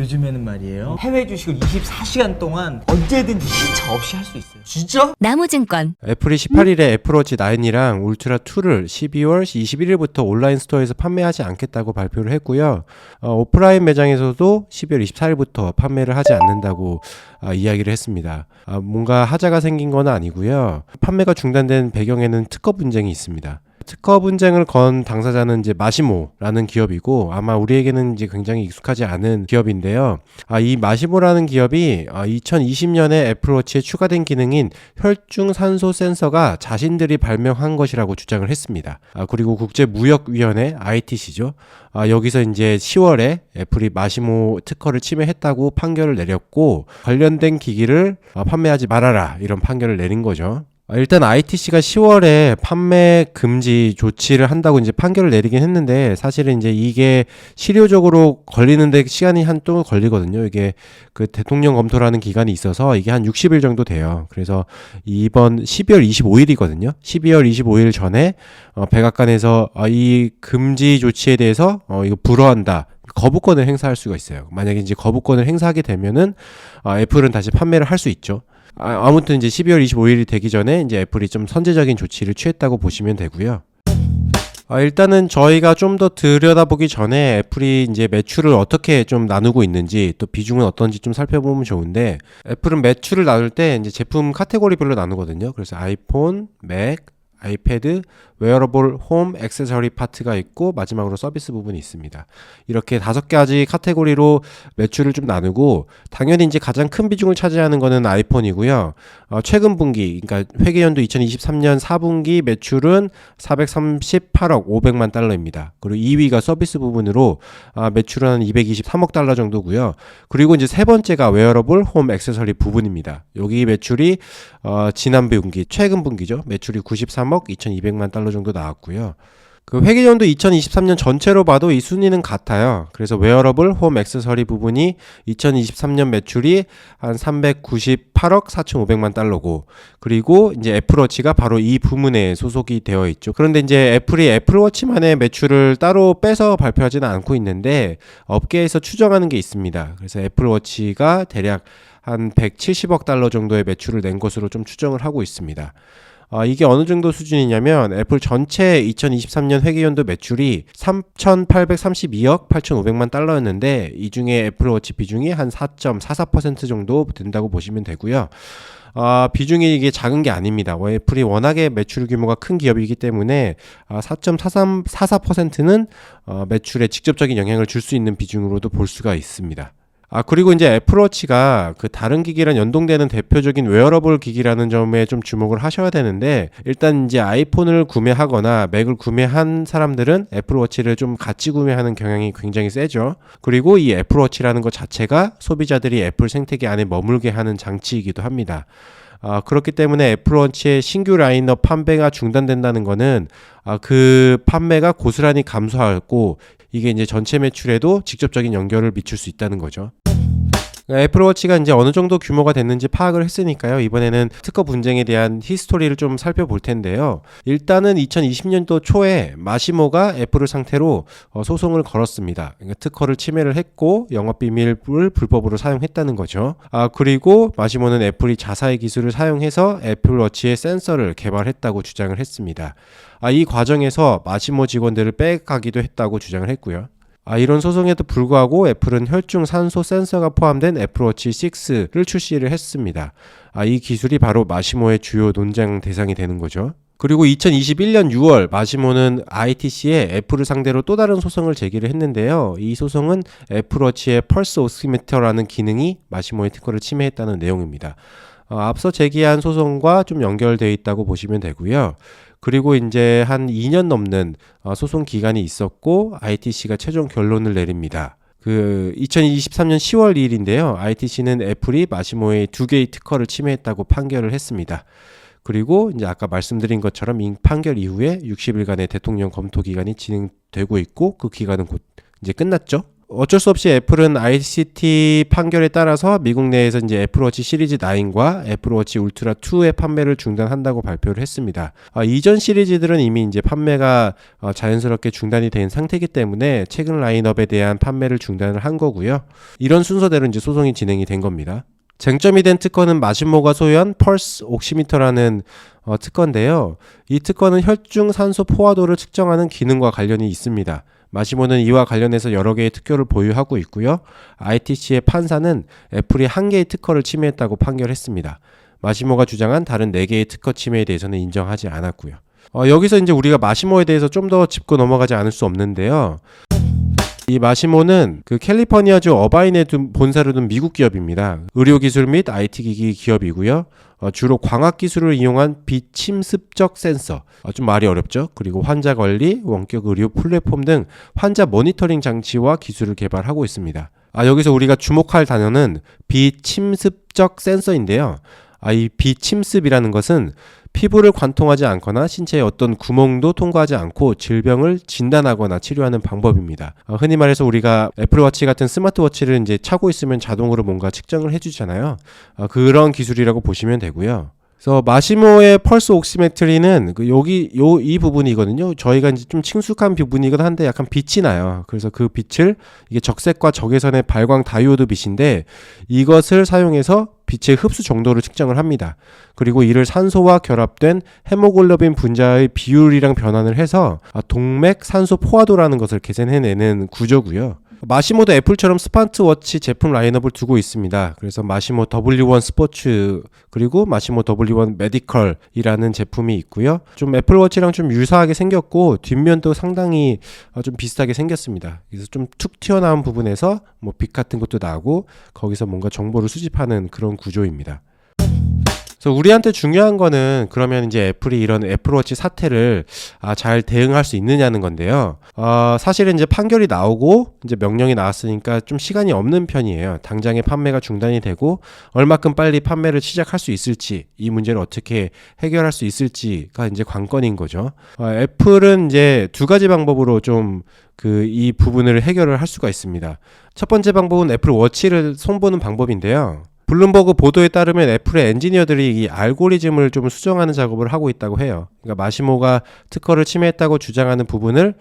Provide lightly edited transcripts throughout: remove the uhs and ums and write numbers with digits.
요즘에는 말이에요, 해외 주식을 24시간 동안 언제든지 시차 없이 할 수 있어요. 진짜? 나무증권 애플이 18일에 애플워치 9이랑 울트라 2를 12월 21일부터 온라인 스토어에서 판매하지 않겠다고 발표를 했고요. 오프라인 매장에서도 12월 24일부터 판매를 하지 않는다고 이야기를 했습니다. 뭔가 하자가 생긴 건 아니고요. 판매가 중단된 배경에는 특허 분쟁이 있습니다. 특허 분쟁을 건 당사자는 이제 마시모라는 기업이고, 아마 우리에게는 이제 굉장히 익숙하지 않은 기업인데요. 이 마시모라는 기업이 2020년에 애플워치에 추가된 기능인 혈중 산소 센서가 자신들이 발명한 것이라고 주장을 했습니다. 그리고 국제무역위원회 ITC죠. 여기서 이제 10월에 애플이 마시모 특허를 침해했다고 판결을 내렸고, 관련된 기기를 판매하지 말아라, 이런 판결을 내린 거죠. 일단 ITC가 10월에 판매 금지 조치를 한다고 이제 판결을 내리긴 했는데, 사실은 이제 이게 실효적으로 걸리는데 시간이 한동안 걸리거든요. 이게 그 대통령 검토라는 기간이 있어서 이게 한 60일 정도 돼요. 그래서 이번 12월 25일이거든요. 12월 25일 전에 백악관에서 이 금지 조치에 대해서 이거 불허한다, 거부권을 행사할 수가 있어요. 만약에 이제 거부권을 행사하게 되면은 애플은 다시 판매를 할 수 있죠. 아무튼 이제 12월 25일이 되기 전에 이제 애플이 좀 선제적인 조치를 취했다고 보시면 되고요. 일단은 저희가 좀 더 들여다보기 전에 애플이 이제 매출을 어떻게 좀 나누고 있는지, 또 비중은 어떤지 좀 살펴보면 좋은데, 애플은 매출을 나눌 때 이제 제품 카테고리별로 나누거든요. 그래서 아이폰, 맥, 아이패드, 웨어러블, 홈, 액세서리 파트가 있고, 마지막으로 서비스 부분이 있습니다. 이렇게 5가지 카테고리로 매출을 좀 나누고, 당연히 이제 가장 큰 비중을 차지하는 거는 아이폰이고요. 최근 분기, 그러니까 회계연도 2023년 4분기 매출은 438억 500만 달러입니다. 그리고 2위가 서비스 부분으로 매출은 한 223억 달러 정도고요. 그리고 이제 세 번째가 웨어러블, 홈, 액세서리 부분입니다. 여기 매출이 지난 분기, 최근 분기죠. 매출이 93억 2200만 달러 정도 나왔고요. 그 회계연도 2023년 전체로 봐도 이 순위는 같아요. 그래서 웨어러블, 홈, 액세서리 부분이 2023년 매출이 한 398억 4,500만 달러고, 그리고 이제 애플워치가 바로 이 부문에 소속이 되어 있죠. 그런데 이제 애플이 애플워치만의 매출을 따로 빼서 발표하지는 않고 있는데, 업계에서 추정하는 게 있습니다. 그래서 애플워치가 대략 한 170억 달러 정도의 매출을 낸 것으로 좀 추정을 하고 있습니다. 이게 어느 정도 수준이냐면, 애플 전체 2023년 회계연도 매출이 3,832억 8,500만 달러였는데, 이 중에 애플워치 비중이 한 4.44% 정도 된다고 보시면 되고요. 비중이 이게 작은 게 아닙니다. 애플이 워낙에 매출 규모가 큰 기업이기 때문에 4.44%는 매출에 직접적인 영향을 줄 수 있는 비중으로도 볼 수가 있습니다. 그리고 이제 애플워치가 그 다른 기기랑 연동되는 대표적인 웨어러블 기기라는 점에 좀 주목을 하셔야 되는데, 일단 이제 아이폰을 구매하거나 맥을 구매한 사람들은 애플워치를 좀 같이 구매하는 경향이 굉장히 세죠. 그리고 이 애플워치라는 것 자체가 소비자들이 애플 생태계 안에 머물게 하는 장치이기도 합니다. 그렇기 때문에 애플워치의 신규 라인업 판매가 중단된다는 거는 그 판매가 고스란히 감소하고, 이게 이제 전체 매출에도 직접적인 연결을 미칠 수 있다는 거죠. 애플워치가 이제 어느 정도 규모가 됐는지 파악을 했으니까요. 이번에는 특허 분쟁에 대한 히스토리를 좀 살펴볼 텐데요. 일단은 2020년도 초에 마시모가 애플을 상태로 소송을 걸었습니다. 그러니까 특허를 침해를 했고 영업비밀을 불법으로 사용했다는 거죠. 그리고 마시모는 애플이 자사의 기술을 사용해서 애플워치의 센서를 개발했다고 주장을 했습니다. 이 과정에서 마시모 직원들을 빼가기도 했다고 주장을 했고요. 이런 소송에도 불구하고 애플은 혈중 산소 센서가 포함된 애플워치 6를 출시를 했습니다. 이 기술이 바로 마시모의 주요 논쟁 대상이 되는 거죠. 그리고 2021년 6월 마시모는 ITC에 애플을 상대로 또 다른 소송을 제기를 했는데요. 이 소송은 애플워치의 펄스 오시미터라는 기능이 마시모의 특허를 침해했다는 내용입니다. 앞서 제기한 소송과 좀 연결되어 있다고 보시면 되고요. 그리고 이제 한 2년 넘는 소송 기간이 있었고, ITC가 최종 결론을 내립니다. 2023년 10월 2일인데요. ITC는 애플이 마시모의 2개의 특허를 침해했다고 판결을 했습니다. 그리고 이제 아까 말씀드린 것처럼 이 판결 이후에 60일간의 대통령 검토 기간이 진행되고 있고, 그 기간은 곧 이제 끝났죠. 어쩔 수 없이 애플은 ICT 판결에 따라서 미국 내에서 이제 애플워치 시리즈 9과 애플워치 울트라 2의 판매를 중단한다고 발표를 했습니다. 이전 시리즈들은 이미 이제 판매가 자연스럽게 중단이 된 상태이기 때문에 최근 라인업에 대한 판매를 중단을 한 거고요. 이런 순서대로 이제 소송이 진행이 된 겁니다. 쟁점이 된 특허는 마시모가 소유한 펄스 옥시미터라는 특허인데요. 이 특허는 혈중 산소 포화도를 측정하는 기능과 관련이 있습니다. 마시모는 이와 관련해서 여러 개의 특허를 보유하고 있고요. ITC의 판사는 애플이 한 개의 특허를 침해했다고 판결했습니다. 마시모가 주장한 다른 4개의 특허 침해에 대해서는 인정하지 않았고요. 여기서 이제 우리가 마시모에 대해서 좀 더 짚고 넘어가지 않을 수 없는데요. 이 마시모는 그 캘리포니아주 어바인에 본사를 둔 미국 기업입니다. 의료기술 및 IT기기 기업이고요. 주로 광학기술을 이용한 비침습적 센서, 좀 말이 어렵죠. 그리고 환자관리, 원격 의료 플랫폼 등 환자 모니터링 장치와 기술을 개발하고 있습니다. 여기서 우리가 주목할 단어는 비침습적 센서인데요. 이 비침습이라는 것은 피부를 관통하지 않거나 신체의 어떤 구멍도 통과하지 않고 질병을 진단하거나 치료하는 방법입니다. 흔히 말해서 우리가 애플워치 같은 스마트워치를 이제 차고 있으면 자동으로 뭔가 측정을 해주잖아요. 그런 기술이라고 보시면 되고요. 그래서 마시모의 펄스 옥시메트리는 이 부분이거든요. 저희가 이제 좀 친숙한 부분이긴 한데 약간 빛이 나요. 그래서 그 빛을 이게 적색과 적외선의 발광 다이오드 빛인데 이것을 사용해서 빛의 흡수 정도를 측정을 합니다. 그리고 이를 산소와 결합된 헤모글로빈 분자의 비율이랑 변환을 해서 동맥 산소 포화도라는 것을 계산해내는 구조고요. 마시모도 애플처럼 스마트워치 제품 라인업을 두고 있습니다. 그래서 마시모 W1 스포츠 그리고 마시모 W1 메디컬이라는 제품이 있고요. 좀 애플워치랑 좀 유사하게 생겼고 뒷면도 상당히 좀 비슷하게 생겼습니다. 그래서 좀 툭 튀어나온 부분에서 뭐 빛 같은 것도 나고 거기서 뭔가 정보를 수집하는 그런 구조입니다. 그래서 우리한테 중요한 거는 그러면 이제 애플이 이런 애플워치 사태를 잘 대응할 수 있느냐는 건데요. 사실은 이제 판결이 나오고 이제 명령이 나왔으니까 좀 시간이 없는 편이에요. 당장에 판매가 중단이 되고 얼마큼 빨리 판매를 시작할 수 있을지 이 문제를 어떻게 해결할 수 있을지가 이제 관건인 거죠. 애플은 이제 두 가지 방법으로 좀 이 부분을 해결을 할 수가 있습니다. 첫 번째 방법은 애플 워치를 손보는 방법인데요. 블룸버그 보도에 따르면 애플의 엔지니어들이 이 알고리즘을 좀 수정하는 작업을 하고 있다고 해요. 그러니까 마시모가 특허를 침해했다고 주장하는 부분을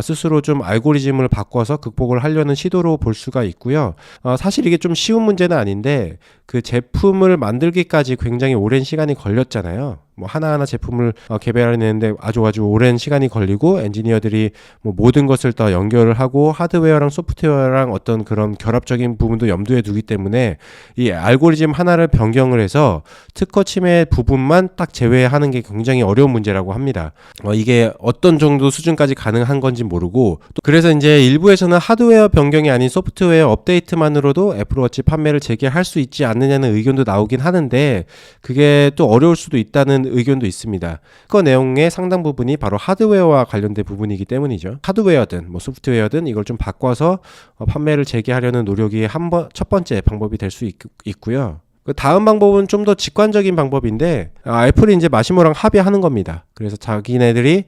스스로 좀 알고리즘을 바꿔서 극복을 하려는 시도로 볼 수가 있고요. 사실 이게 좀 쉬운 문제는 아닌데 그 제품을 만들기까지 굉장히 오랜 시간이 걸렸잖아요. 뭐 하나하나 제품을 개발해내는데 아주 오랜 시간이 걸리고 엔지니어들이 뭐 모든 것을 다 연결을 하고 하드웨어랑 소프트웨어랑 어떤 그런 결합적인 부분도 염두에 두기 때문에 이 알고리즘 하나를 변경을 해서 특허 침해 부분만 딱 제외하는 게 굉장히 어려운 문제라고 합니다. 이게 어떤 정도 수준까지 가능한 건지 모르고 또 그래서 이제 일부에서는 하드웨어 변경이 아닌 소프트웨어 업데이트만으로도 애플워치 판매를 재개할 수 있지 않느냐는 의견도 나오긴 하는데 그게 또 어려울 수도 있다는 의견도 있습니다. 그 내용의 상당 부분이 바로 하드웨어와 관련된 부분이기 때문이죠. 하드웨어든 뭐 소프트웨어든 이걸 좀 바꿔서 판매를 재개하려는 노력이 첫 번째 방법이 될 수 있고요. 그 다음 방법은 좀 더 직관적인 방법인데 애플이 이제 마시모랑 합의하는 겁니다. 그래서 자기네들이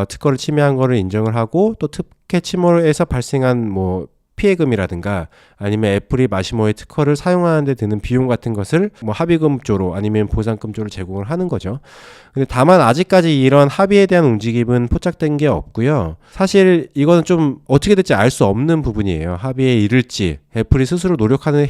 특허를 침해한 거를 인정을 하고 또 특혜 침해에서 발생한 뭐 피해금이라든가 아니면 애플이 마시모의 특허를 사용하는 데 드는 비용 같은 것을 뭐 합의금조로 아니면 보상금조로 제공을 하는 거죠. 근데 다만 아직까지 이런 합의에 대한 움직임은 포착된 게 없고요. 사실 이거는 좀 어떻게 될지 알 수 없는 부분이에요. 합의에 이를지 애플이 스스로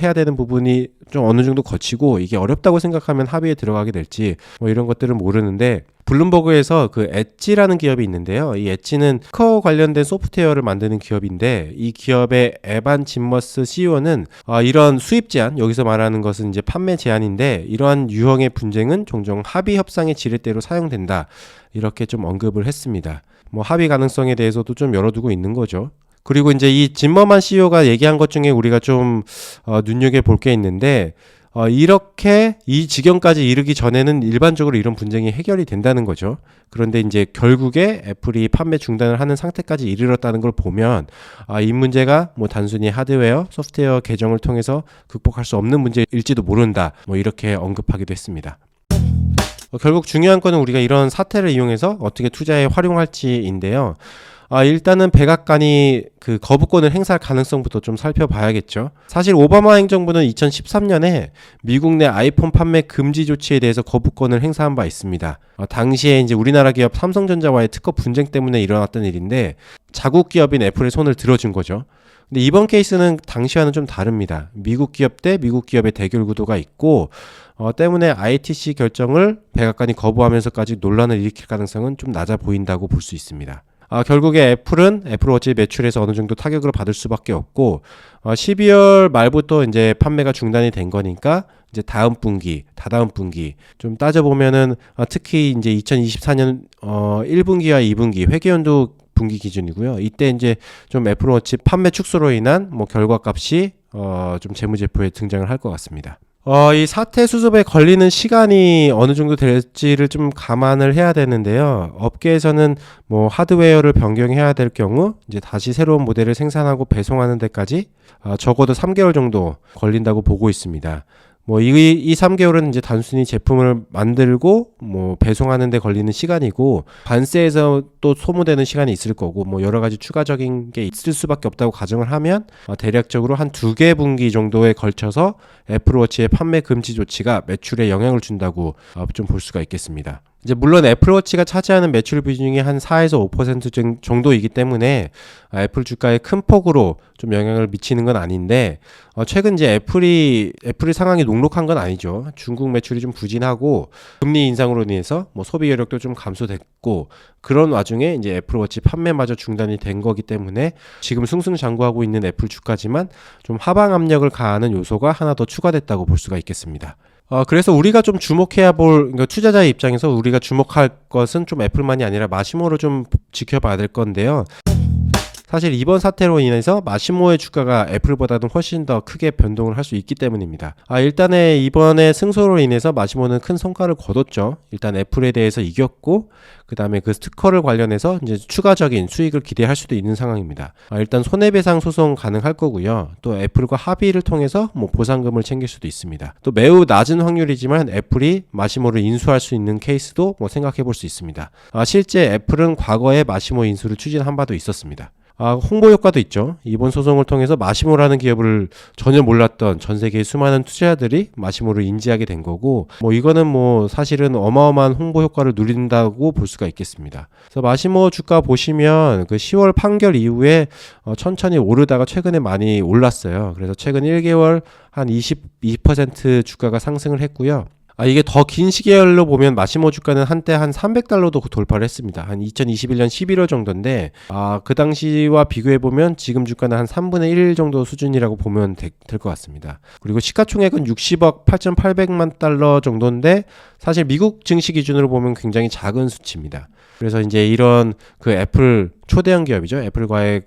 해야 되는 부분이 좀 어느 정도 거치고 이게 어렵다고 생각하면 합의에 들어가게 될지 뭐 이런 것들은 모르는데 블룸버그에서 그 엣지라는 기업이 있는데요. 이 엣지는 특허 관련된 소프트웨어를 만드는 기업인데 이 기업의 에반 짐머스 CEO는 이런 수입 제한, 여기서 말하는 것은 이제 판매 제한인데 이러한 유형의 분쟁은 종종 합의 협상의 지렛대로 사용된다. 이렇게 좀 언급을 했습니다. 뭐 합의 가능성에 대해서도 좀 열어두고 있는 거죠. 그리고 이제 이 짐머만 CEO가 얘기한 것 중에 우리가 좀 눈여겨볼 게 있는데 이렇게 이 지경까지 이르기 전에는 일반적으로 이런 분쟁이 해결이 된다는 거죠. 그런데 이제 결국에 애플이 판매 중단을 하는 상태까지 이르렀다는 걸 보면 이 문제가 뭐 단순히 하드웨어, 소프트웨어 개정을 통해서 극복할 수 없는 문제일지도 모른다. 뭐 이렇게 언급하기도 했습니다. 결국 중요한 거는 우리가 이런 사태를 이용해서 어떻게 투자에 활용할지인데요. 일단은 백악관이 그 거부권을 행사할 가능성부터 좀 살펴봐야겠죠. 사실 오바마 행정부는 2013년에 미국 내 아이폰 판매 금지 조치에 대해서 거부권을 행사한 바 있습니다. 당시에 이제 우리나라 기업 삼성전자와의 특허 분쟁 때문에 일어났던 일인데 자국 기업인 애플의 손을 들어준 거죠. 근데 이번 케이스는 당시와는 좀 다릅니다. 미국 기업 대 미국 기업의 대결 구도가 있고 때문에 ITC 결정을 백악관이 거부하면서까지 논란을 일으킬 가능성은 좀 낮아 보인다고 볼 수 있습니다. 결국에 애플은 애플워치 매출에서 어느 정도 타격을 받을 수밖에 없고 12월 말부터 이제 판매가 중단이 된 거니까 이제 다음 분기, 다다음 분기 좀 따져보면은 특히 이제 2024년 1분기와 2분기 회계연도 분기 기준이고요. 이때 이제 좀 애플워치 판매 축소로 인한 뭐 결과값이 좀 재무제표에 등장을 할 것 같습니다. 이 사태 수습에 걸리는 시간이 어느 정도 될지를 좀 감안을 해야 되는데요. 업계에서는 뭐 하드웨어를 변경해야 될 경우 이제 다시 새로운 모델을 생산하고 배송하는 데까지 적어도 3개월 정도 걸린다고 보고 있습니다. 뭐 이 3개월은 이제 단순히 제품을 만들고 뭐 배송하는 데 걸리는 시간이고 관세에서 또 소모되는 시간이 있을 거고 뭐 여러 가지 추가적인 게 있을 수밖에 없다고 가정을 하면 대략적으로 한 2개 분기 정도에 걸쳐서 애플워치의 판매 금지 조치가 매출에 영향을 준다고 좀 볼 수가 있겠습니다. 이제 물론 애플워치가 차지하는 매출 비중이 한 4에서 5% 정도이기 때문에 애플 주가에 큰 폭으로 좀 영향을 미치는 건 아닌데 최근 이제 애플이 상황이 녹록한 건 아니죠. 중국 매출이 좀 부진하고 금리 인상으로 인해서 뭐 소비 여력도 좀 감소됐고 그런 와중에 이제 애플워치 판매마저 중단이 된 거기 때문에 지금 승승장구하고 있는 애플 주가지만 좀 하방 압력을 가하는 요소가 하나 더 추가됐다고 볼 수가 있겠습니다. 그래서 우리가 좀 주목해야 그러니까 투자자의 입장에서 우리가 주목할 것은 좀 애플만이 아니라 마시모를 좀 지켜봐야 될 건데요. 사실 이번 사태로 인해서 마시모의 주가가 애플보다는 훨씬 더 크게 변동을 할 수 있기 때문입니다. 일단은 이번에 승소로 인해서 마시모는 큰 성과를 거뒀죠. 일단 애플에 대해서 이겼고 그 다음에 그 특허를 관련해서 이제 추가적인 수익을 기대할 수도 있는 상황입니다. 일단 손해배상 소송 가능할 거고요. 또 애플과 합의를 통해서 뭐 보상금을 챙길 수도 있습니다. 또 매우 낮은 확률이지만 애플이 마시모를 인수할 수 있는 케이스도 뭐 생각해 볼 수 있습니다. 실제 애플은 과거에 마시모 인수를 추진한 바도 있었습니다. 홍보 효과도 있죠. 이번 소송을 통해서 마시모라는 기업을 전혀 몰랐던 전 세계의 수많은 투자자들이 마시모를 인지하게 된 거고, 뭐 이거는 뭐 사실은 어마어마한 홍보 효과를 누린다고 볼 수가 있겠습니다. 그래서 마시모 주가 보시면 그 10월 판결 이후에 천천히 오르다가 최근에 많이 올랐어요. 그래서 최근 1개월 한 20% 주가가 상승을 했고요. 이게 더 긴 시계열로 보면 마시모 주가는 한때 한 $300도 돌파를 했습니다. 한 2021년 11월 정도인데 그 당시와 비교해보면 지금 주가는 한 3분의 1 정도 수준이라고 보면 될 것 같습니다. 그리고 시가총액은 60억 8,800만 달러 정도인데 사실 미국 증시 기준으로 보면 굉장히 작은 수치입니다. 그래서 이제 이런 그 애플 초대형 기업이죠. 애플과의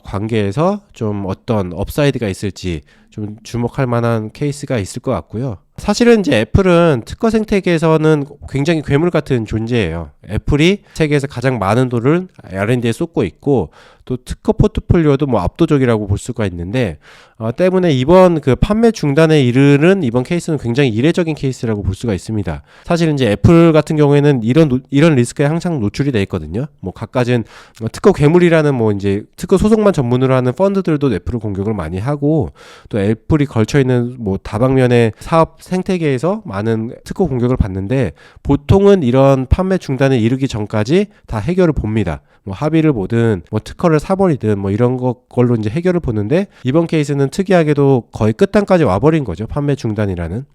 관계에서 좀 어떤 업사이드가 있을지 좀 주목할 만한 케이스가 있을 것 같고요. 사실은 이제 애플은 특허 생태계에서는 굉장히 괴물 같은 존재예요. 애플이 세계에서 가장 많은 돈을 R&D에 쏟고 있고 또 특허 포트폴리오도 뭐 압도적이라고 볼 수가 있는데 때문에 이번 그 판매 중단에 이르는 이번 케이스는 굉장히 이례적인 케이스라고 볼 수가 있습니다. 사실 이제 애플 같은 경우에는 이런 리스크에 항상 노출이 돼 있거든요. 뭐 갖가진 특허 괴물이라는 뭐 이제 특허 소송만 전문으로 하는 펀드들도 애플을 공격을 많이 하고 또 애플이 걸쳐 있는 뭐 다방면의 사업 생태계에서 많은 특허 공격을 받는데 보통은 이런 판매 중단에 이르기 전까지 다 해결을 봅니다. 뭐 합의를 보든 뭐 특허를 사버리든 뭐 이런 걸로 이제 해결을 보는데 이번 케이스는 특이하게도 거의 끝단까지 와버린 거죠. 판매 중단이라는.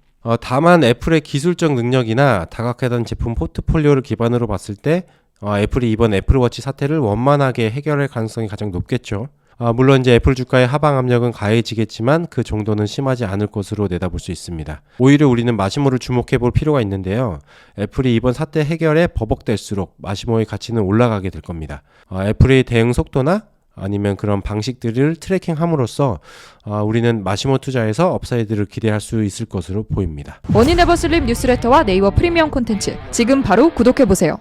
다만 애플의 기술적 능력이나 다각화된 제품 포트폴리오를 기반으로 봤을 때 애플이 이번 애플워치 사태를 원만하게 해결할 가능성이 가장 높겠죠. 물론 이제 애플 주가의 하방 압력은 가해지겠지만 그 정도는 심하지 않을 것으로 내다볼 수 있습니다. 오히려 우리는 마시모를 주목해 볼 필요가 있는데요. 애플이 이번 사태 해결에 버벅댈수록 마시모의 가치는 올라가게 될 겁니다. 애플의 대응 속도나 아니면 그런 방식들을 트래킹함으로써 우리는 마시모 투자에서 업사이드를 기대할 수 있을 것으로 보입니다. 머니네버슬립 뉴스레터와 네이버 프리미엄 콘텐츠 지금 바로 구독해보세요.